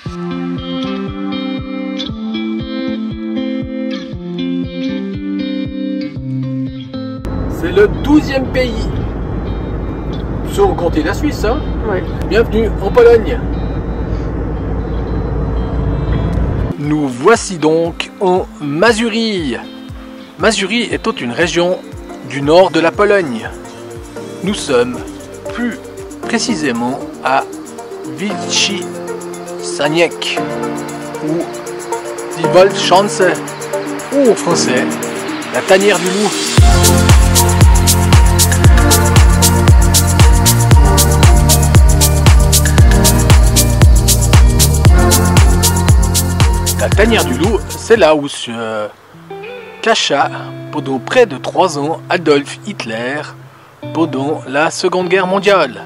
C'est le 12e pays. Sans compter la Suisse, hein? Oui. Bienvenue en Pologne. Nous voici donc en Mazurie. Mazurie étant une région du nord de la Pologne. Nous sommes plus précisément à Wilczycaniec ou Die Waldschanze ou en français la tanière du loup. La tanière du loup, c'est là où se cacha pendant près de 3 ans Adolf Hitler pendant la Seconde Guerre mondiale.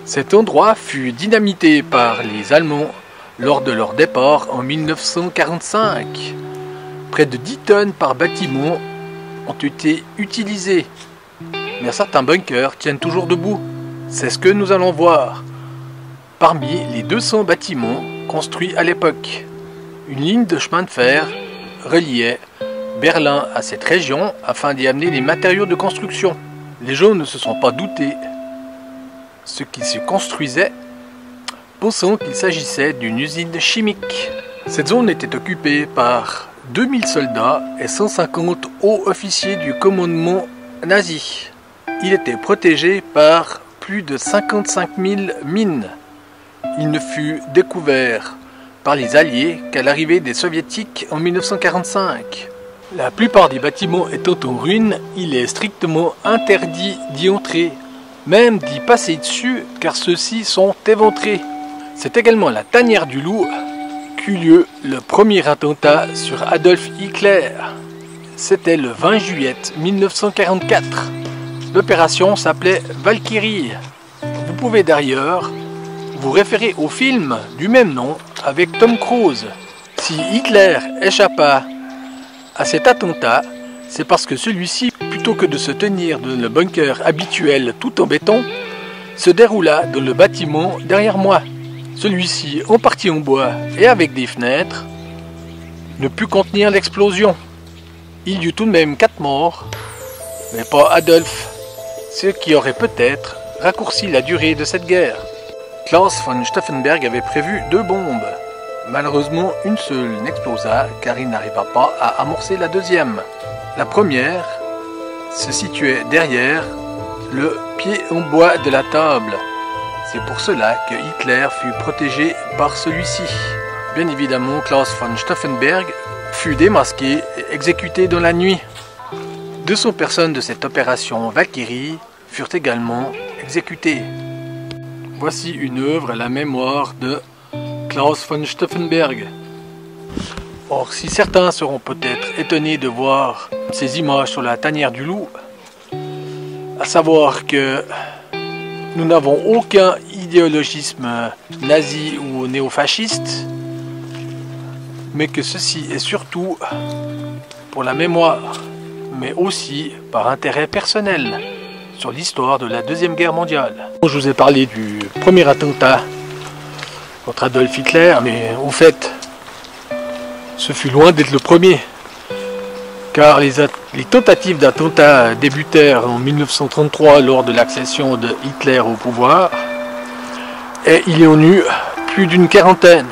Cet endroit fut dynamité par les Allemands lors de leur départ en 1945. Près de 10 tonnes par bâtiment ont été utilisées, mais certains bunkers tiennent toujours debout. C'est ce que nous allons voir. Parmi les 200 bâtiments construits à l'époque, une ligne de chemin de fer reliait Berlin à cette région afin d'y amener les matériaux de construction. Les gens ne se sont pas doutés ce qui se construisait, pensant qu'il s'agissait d'une usine chimique. Cette zone était occupée par 2000 soldats et 150 hauts officiers du commandement nazi. Il était protégé par plus de 55 000 mines. Il ne fut découvert par les Alliés qu'à l'arrivée des Soviétiques en 1945. La plupart des bâtiments étant en ruine, il est strictement interdit d'y entrer, même d'y passer dessus car ceux-ci sont éventrés. C'est également la tanière du loup qu'eut lieu le premier attentat sur Adolf Hitler. C'était le 20 juillet 1944. L'opération s'appelait Valkyrie. Vous pouvez d'ailleurs vous référer au film du même nom avec Tom Cruise. Si Hitler échappa à cet attentat, c'est parce que celui-ci, plutôt que de se tenir dans le bunker habituel tout en béton, se déroula dans le bâtiment derrière moi. Celui-ci, en partie en bois et avec des fenêtres, ne put contenir l'explosion. Il y eut tout de même 4 morts, mais pas Adolf, ce qui aurait peut-être raccourci la durée de cette guerre. Klaus von Stauffenberg avait prévu 2 bombes. Malheureusement, une seule n'explosa car il n'arriva pas à amorcer la deuxième. La première se situait derrière le pied en bois de la table. C'est pour cela que Hitler fut protégé par celui-ci. Bien évidemment, Klaus von Stauffenberg fut démasqué et exécuté dans la nuit. 200 personnes de cette opération Valkyrie furent également exécutées. Voici une œuvre à la mémoire de Klaus von Stauffenberg. Or, si certains seront peut-être étonnés de voir ces images sur la tanière du loup, à savoir que nous n'avons aucun idéologisme nazi ou néofasciste, mais que ceci est surtout pour la mémoire, mais aussi par intérêt personnel sur l'histoire de la Deuxième Guerre mondiale. Je vous ai parlé du premier attentat contre Adolf Hitler, mais au fait, ce fut loin d'être le premier, car les tentatives d'attentat débutèrent en 1933 lors de l'accession de Hitler au pouvoir, et il y en eut plus d'une quarantaine.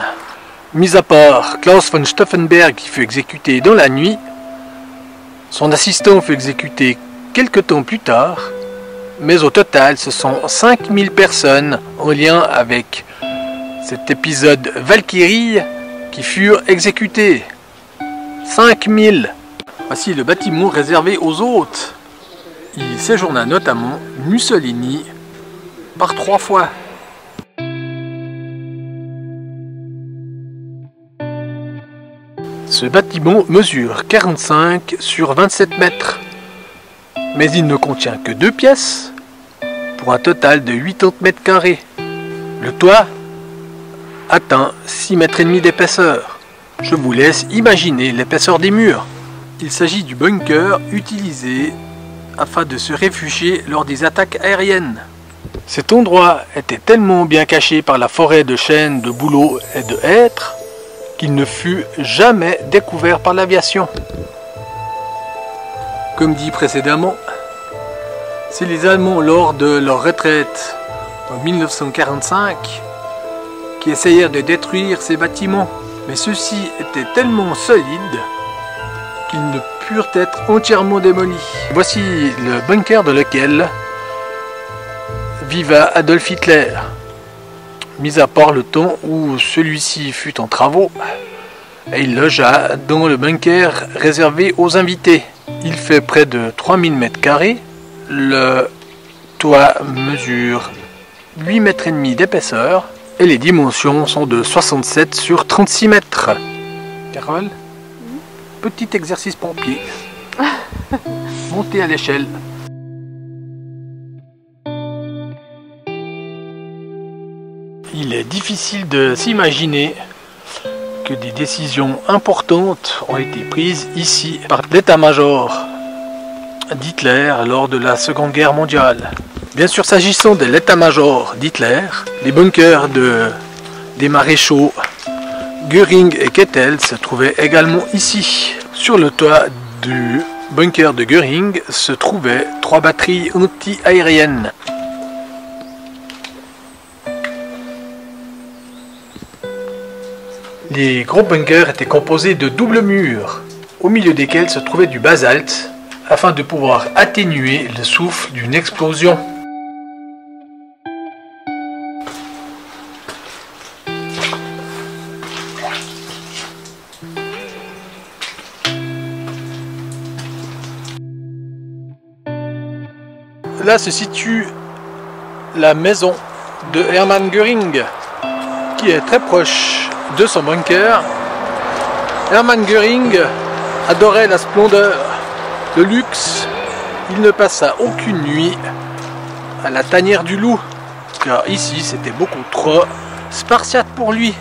Mis à part Klaus von Stauffenberg qui fut exécuté dans la nuit, son assistant fut exécuté quelque temps plus tard, mais au total ce sont 5000 personnes en lien avec cet épisode Valkyrie qui furent exécutées. 5000. Voici le bâtiment réservé aux hôtes. Il y séjourna notamment Mussolini par 3 fois. Ce bâtiment mesure 45 sur 27 mètres, mais il ne contient que 2 pièces pour un total de 80 mètres carrés. Le toit atteint 6,5 mètres d'épaisseur. Je vous laisse imaginer l'épaisseur des murs. Il s'agit du bunker utilisé afin de se réfugier lors des attaques aériennes. Cet endroit était tellement bien caché par la forêt de chênes, de bouleaux et de hêtres qu'il ne fut jamais découvert par l'aviation. Comme dit précédemment, c'est les Allemands lors de leur retraite en 1945 qui essayèrent de détruire ces bâtiments. Mais ceux-ci étaient tellement solides qu'ils ne purent être entièrement démolis. Voici le bunker dans lequel viva Adolf Hitler, mis à part le temps où celui-ci fut en travaux, et il logea dans le bunker réservé aux invités. Il fait près de 3000 m², le toit mesure 8,5 mètres d'épaisseur, et les dimensions sont de 67 sur 36 mètres. Carole, petit exercice pompier. Monter à l'échelle. Il est difficile de s'imaginer que des décisions importantes ont été prises ici par l'état-major d'Hitler lors de la Seconde Guerre mondiale. Bien sûr, s'agissant de l'état-major d'Hitler, les bunkers des maréchaux Göring et Keitel se trouvaient également ici. Sur le toit du bunker de Göring se trouvaient 3 batteries anti-aériennes. Les gros bunkers étaient composés de doubles murs, au milieu desquels se trouvait du basalte, afin de pouvoir atténuer le souffle d'une explosion. Là se situe la maison de Hermann Göring, qui est très proche de son bunker. Hermann Göring adorait la splendeur, le luxe. Il ne passa aucune nuit à la tanière du loup, car ici c'était beaucoup trop spartiate pour lui.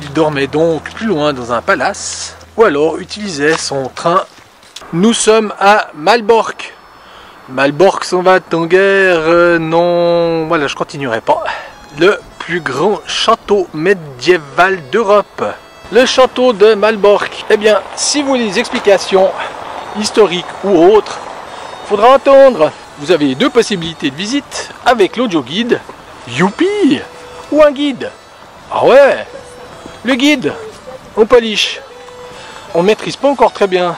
Il dormait donc plus loin dans un palace, ou alors utilisait son train. Nous sommes à Malbork. Malbork s'en va en guerre, non, voilà, je continuerai pas. Le plus grand château médiéval d'Europe. Le château de Malbork. Eh bien, si vous voulez des explications historiques ou autres, il faudra attendre. Vous avez 2 possibilités de visite avec l'audio guide. Youpi! Ou un guide. Ah ouais! Le guide, on polish. On maîtrise pas encore très bien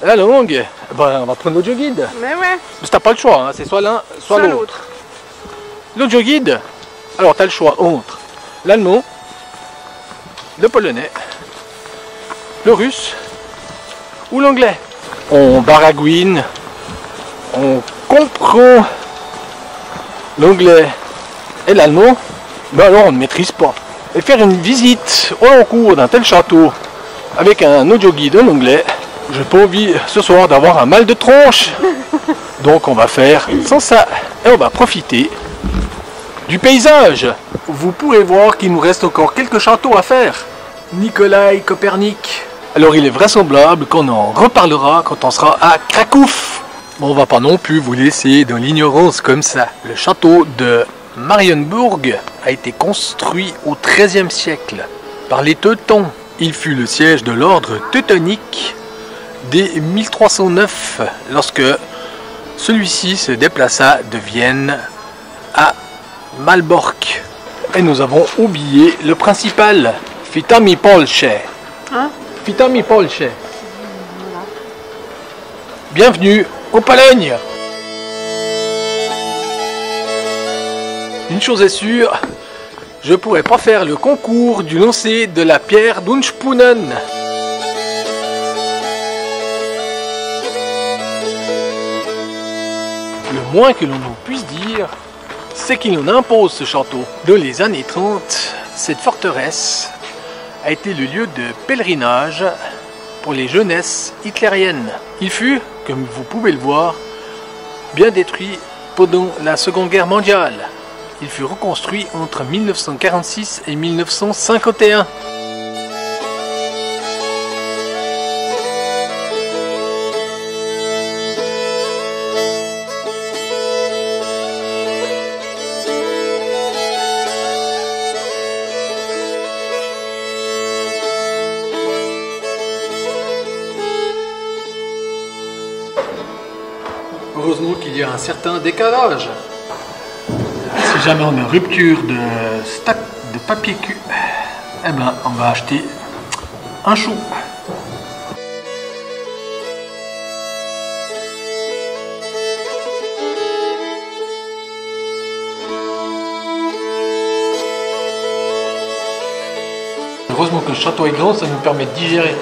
la langue. Ben, on va prendre l'audio guide. Mais ouais. Mais t'as pas le choix, hein. C'est soit l'un, soit l'autre. L'audio guide, alors tu as le choix entre l'allemand, le polonais, le russe ou l'anglais. On baragouine, on comprend l'anglais et l'allemand, mais alors on ne maîtrise pas. Et faire une visite au long cours d'un tel château avec un audio guide en anglais, j'ai pas envie ce soir d'avoir un mal de tronche. Donc on va faire sans ça et on va profiter du paysage. Vous pourrez voir qu'il nous reste encore quelques châteaux à faire. Nicolas Copernic. Alors il est vraisemblable qu'on en reparlera quand on sera à Cracovie. Bon, on va pas non plus vous laisser dans l'ignorance comme ça. Le château de Marienburg a été construit au XIIIe siècle par les Teutons. Il fut le siège de l'ordre teutonique dès 1309 lorsque celui-ci se déplaça de Vienne à Malbork. Et nous avons oublié le principal, Witamy Polskie. Hein? Witamy Polskie. Bienvenue en Pologne. Une chose est sûre, je pourrais pas faire le concours du lancer de la pierre d'Unspunnen. Le moins que l'on puisse dire, c'est qu'il en impose ce château. Dans les années 30, cette forteresse a été le lieu de pèlerinage pour les jeunesses hitlériennes. Il fut, comme vous pouvez le voir, bien détruit pendant la Seconde Guerre mondiale. Il fut reconstruit entre 1946 et 1951. Heureusement qu'il y a un certain décalage. Si jamais on a une rupture de stack de papier cul, eh ben on va acheter un chou. Heureusement que le château est grand, ça nous permet de digérer.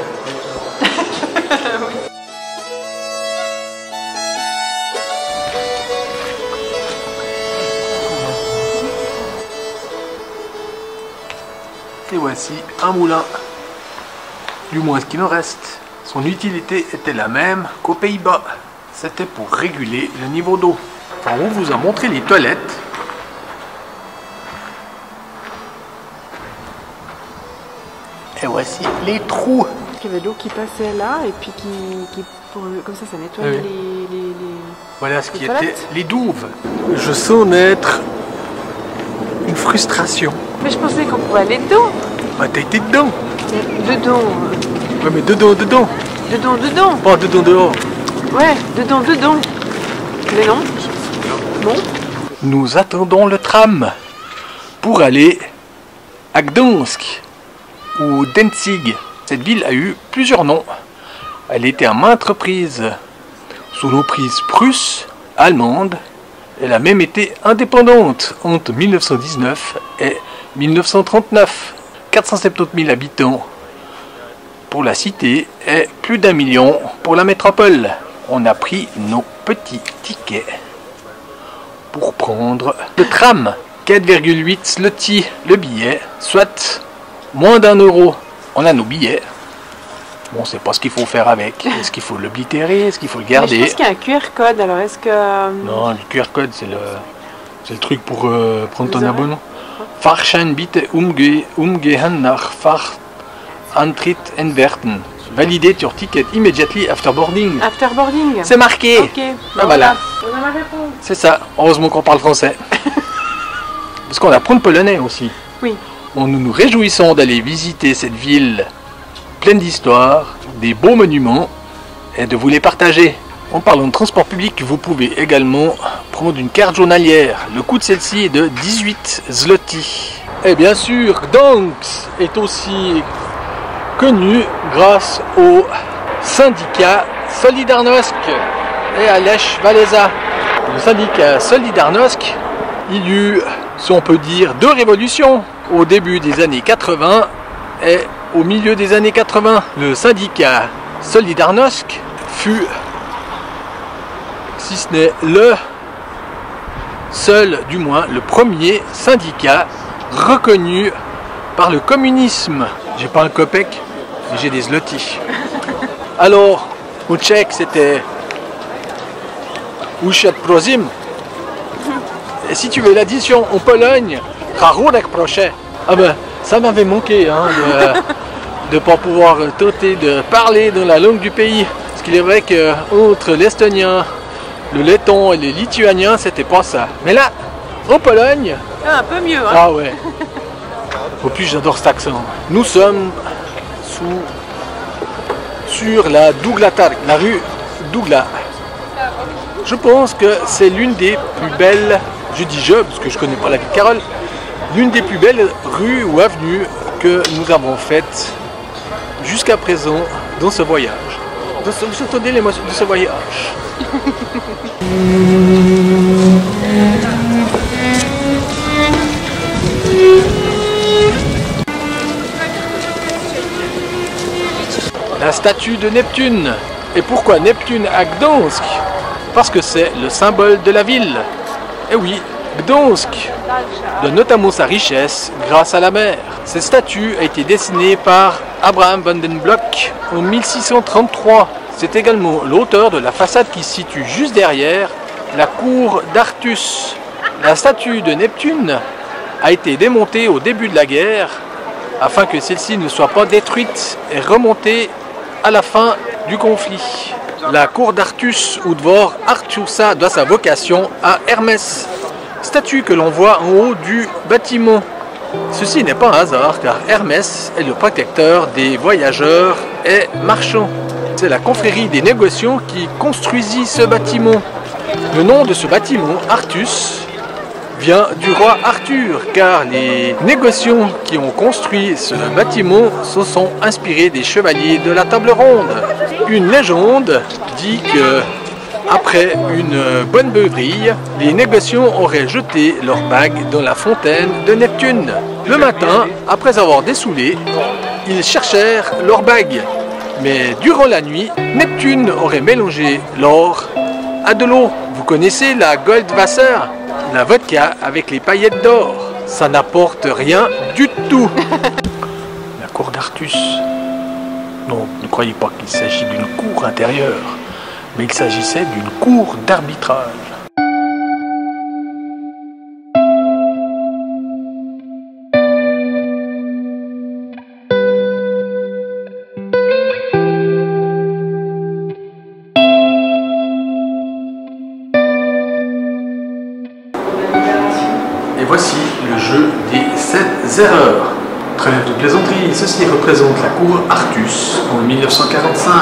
Et voici un moulin, du moins ce qu'il en reste. Son utilité était la même qu'aux Pays-Bas. C'était pour réguler le niveau d'eau. Enfin, on vous a montré les toilettes. Et voici les trous. Il y avait l'eau qui passait là et puis comme ça nettoyait les Voilà ce qui toilettes. était les douves. Je sens naître une frustration. Mais je pensais qu'on pouvait aller dedans. Bah t'as été dedans. Dedans. Ouais mais dedans. Dedans. Pas dedans dehors. Ouais, dedans. Mais non. Bon. Nous attendons le tram pour aller à Gdansk ou Danzig. Cette ville a eu plusieurs noms. Elle était à maintes reprises sous l'emprise prusse, allemande. Elle a même été indépendante entre 1919 et 1939. 470 000 habitants pour la cité et plus d'1 million pour la métropole. On a pris nos petits tickets pour prendre le tram. 4,8 zloty le billet, soit moins d'1 euro. On a nos billets. Bon, on sait pas ce qu'il faut faire avec. Est-ce qu'il faut l'oblitérer? Est-ce qu'il faut le garder? Mais je pense qu'il y a un QR code, alors est-ce que... Non, le QR code, c'est le truc pour prendre ton abonnement. Fahrschein bitte umgehen nach Fahrantritt entwerten. Validate your ticket immediately after boarding. After boarding. C'est marqué. Ok. Ah, voilà. On a ma réponse. C'est ça. Heureusement qu'on parle français. Parce qu'on apprend le polonais aussi. Oui. Nous nous réjouissons d'aller visiter cette ville pleine d'histoire, des beaux monuments et de vous les partager. En parlant de transport public, vous pouvez également prendre une carte journalière. Le coût de celle-ci est de 18 zloty. Et bien sûr, Gdansk est aussi connu grâce au syndicat Solidarność et à Lech Walesa. Le syndicat Solidarność, il y eut, si on peut dire, 2 révolutions. Au début des années 80 et au milieu des années 80. Le syndicat Solidarność fut, si ce n'est le seul, du moins le premier syndicat reconnu par le communisme. J'ai pas un kopek, mais j'ai des zloty. Alors, au tchèque, c'était Ushat Prozim. Et si tu veux l'addition en Pologne, Rarurek Prochet. Ah ben, ça m'avait manqué hein, de ne pas pouvoir tenter de parler dans la langue du pays. Parce qu'il est vrai qu'entre l'estonien, le letton et les lituaniens, c'était pas ça. Mais là, en Pologne... Ah, un peu mieux. Hein. Ah ouais. Au plus, j'adore cet accent. Nous sommes sur la Douglatarg, la rue Dougla. Je pense que c'est l'une des plus belles, je dis je, parce que je connais pas la vie de Carole, l'une des plus belles rues ou avenues que nous avons faites jusqu'à présent dans ce voyage. De ce voyage. La statue de Neptune. Et pourquoi Neptune à Gdansk? Parce que c'est le symbole de la ville. Et oui, Gdansk donne notamment sa richesse grâce à la mer. Cette statue a été dessinée par Abraham van den Block en 1633. C'est également l'auteur de la façade qui se situe juste derrière la cour d'Artus. La statue de Neptune a été démontée au début de la guerre afin que celle-ci ne soit pas détruite et remontée à la fin du conflit. La cour d'Artus ou Dvor Artusa doit sa vocation à Hermès, statue que l'on voit en haut du bâtiment. Ceci n'est pas un hasard car Hermès est le protecteur des voyageurs et marchands. C'est la confrérie des négociants qui construisit ce bâtiment. Le nom de ce bâtiment, Artus, vient du roi Arthur, car les négociants qui ont construit ce bâtiment se sont inspirés des chevaliers de la table ronde. Une légende dit que, après une bonne beuverie, les négociants auraient jeté leur bague dans la fontaine de Neptune. Le matin, après avoir dessoulé, ils cherchèrent leur bague. Mais durant la nuit, Neptune aurait mélangé l'or à de l'eau. Vous connaissez la Goldwasser, la vodka avec les paillettes d'or. Ça n'apporte rien du tout. La cour d'Artus. Non, ne croyez pas qu'il s'agit d'une cour intérieure, mais il s'agissait d'une cour d'arbitrage. Et voici le jeu des 7 erreurs. Trêve de plaisanterie, ceci représente la cour Artus en 1945.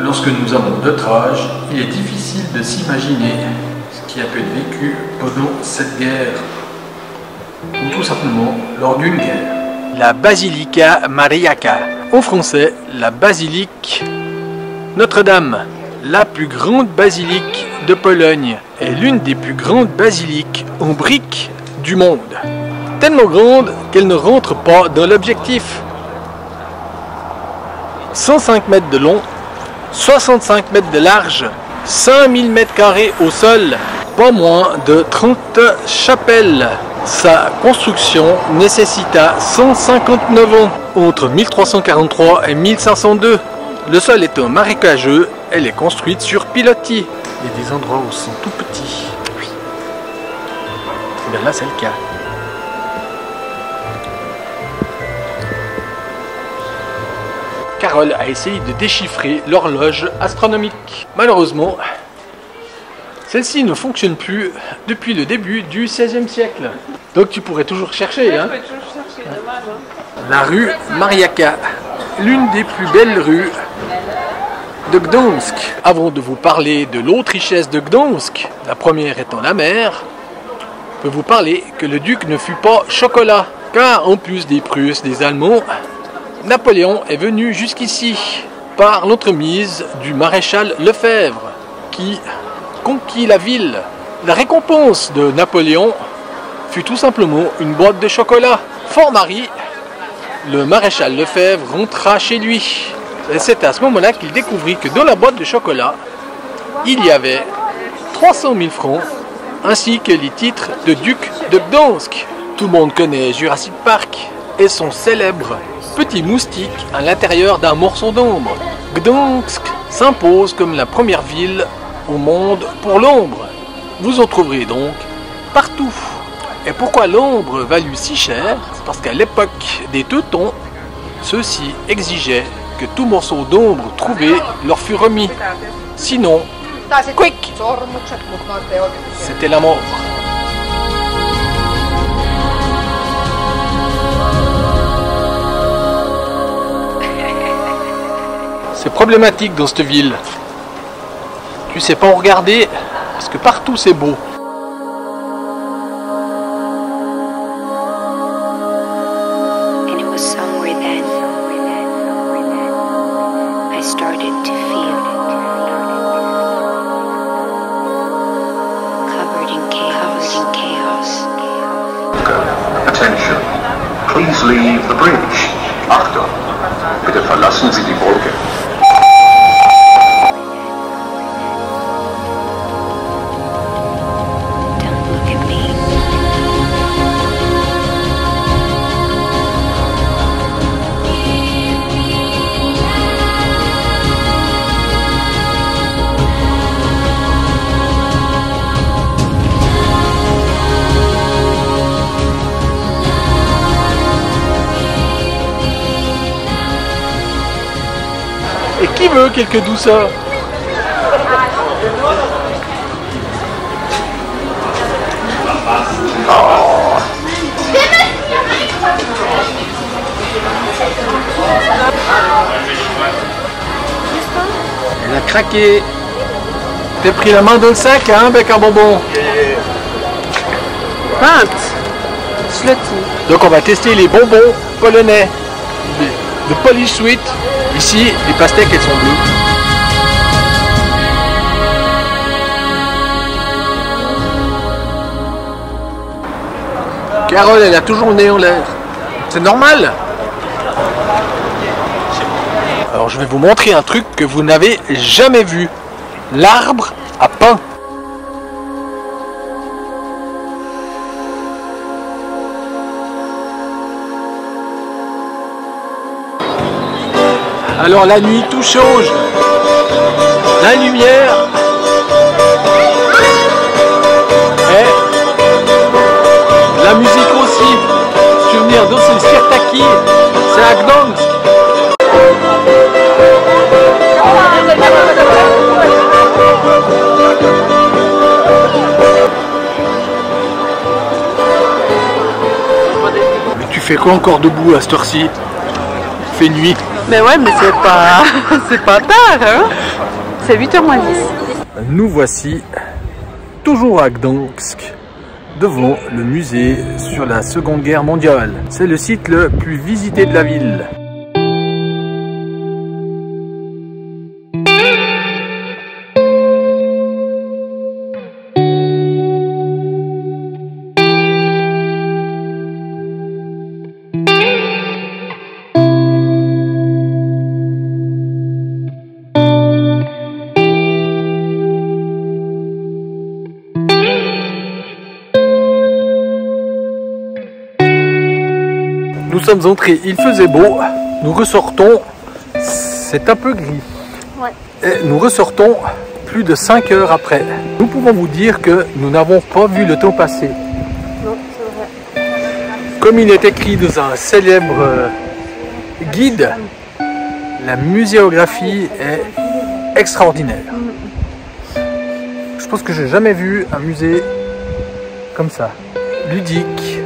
Lorsque nous avons notre âge, il est difficile de s'imaginer ce qui a pu être vécu pendant cette guerre, ou tout simplement lors d'une guerre. La Basilica Mariacka, en français la basilique Notre-Dame, la plus grande basilique de Pologne, est l'une des plus grandes basiliques en briques du monde. Tellement grande qu'elle ne rentre pas dans l'objectif. 105 mètres de long, 65 mètres de large, 5000 mètres carrés au sol, pas moins de 30 chapelles. Sa construction nécessita 159 ans, entre 1343 et 1502. Le sol étant marécageux, elle est construite sur pilotis. Il y a des endroits où ils sont tout petits. Oui. Bien là, c'est le cas. Carole a essayé de déchiffrer l'horloge astronomique. Malheureusement, celle-ci ne fonctionne plus depuis le début du XVIe siècle. Donc tu pourrais toujours chercher. Hein. La rue Mariacka, l'une des plus belles rues de Gdansk. Avant de vous parler de l'autre richesse de Gdansk, la première étant la mer, je peux vous parler que le duc ne fut pas chocolat, car en plus des Prusses, des Allemands, Napoléon est venu jusqu'ici par l'entremise du maréchal Lefebvre, qui conquit la ville. La récompense de Napoléon fut tout simplement une boîte de chocolat. Fort Marie, le maréchal Lefebvre rentra chez lui. Et c'est à ce moment-là qu'il découvrit que dans la boîte de chocolat, il y avait 300 000 francs, ainsi que les titres de duc de Gdansk. Tout le monde connaît Jurassic Park et son célèbre petit moustique à l'intérieur d'un morceau d'ombre. Gdansk s'impose comme la première ville au monde pour l'ombre. Vous en trouverez donc partout. Et pourquoi l'ombre valut si cher? C'est parce qu'à l'époque des Teutons, ceux-ci exigeaient que tout morceau d'ombre trouvé leur fût remis. Sinon, quick, c'était la mort. C'est problématique dans cette ville. Tu sais pas où regarder, parce que partout c'est beau. Attention, please leave the bridge. Achtung, bitte verlassen Sie die Brücke. Et qui veut quelques douceurs? Elle a craqué. T'as pris la main dans le sac, hein, bec à bonbons. Pinte. Sloty. Donc on va tester les bonbons polonais de Polish Sweet. Ici, les pastèques, elles sont bleues. Carole, elle a toujours le nez en l'air. C'est normal. Alors je vais vous montrer un truc que vous n'avez jamais vu. L'arbre à pain. Alors la nuit tout change. La lumière. Et la musique aussi. Souvenir d'Ossel Sirtaki. C'est à Gdansk. Mais tu fais quoi encore debout à cette heure-ci? Il fait nuit. Mais ouais, mais c'est pas... c'est pas tard, hein. C'est 8h moins 10. Nous voici toujours à Gdansk, devant le musée sur la Seconde Guerre mondiale. C'est le site le plus visité de la ville. Nous sommes entrés, il faisait beau, nous ressortons, c'est un peu gris. Ouais. Et nous ressortons plus de 5 heures après. Nous pouvons vous dire que nous n'avons pas vu le temps passer. Non, c'est vrai. Comme il est écrit dans un célèbre guide, la muséographie est extraordinaire. Je pense que j'ai jamais vu un musée comme ça. Ludique,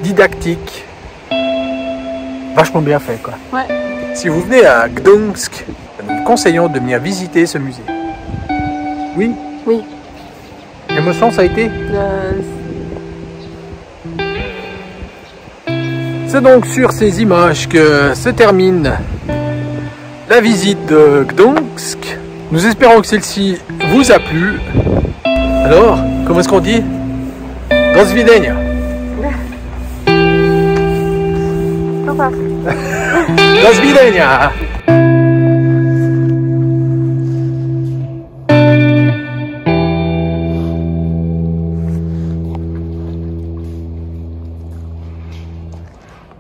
didactique. Vachement bien fait, quoi. Ouais. Si vous venez à Gdansk, nous vous conseillons de venir visiter ce musée. Oui? Oui. L'émotion, ça a été? C'est donc sur ces images que se termine la visite de Gdansk. Nous espérons que celle-ci vous a plu. Alors, comment est-ce qu'on dit? Do widzenia. Do widzenia.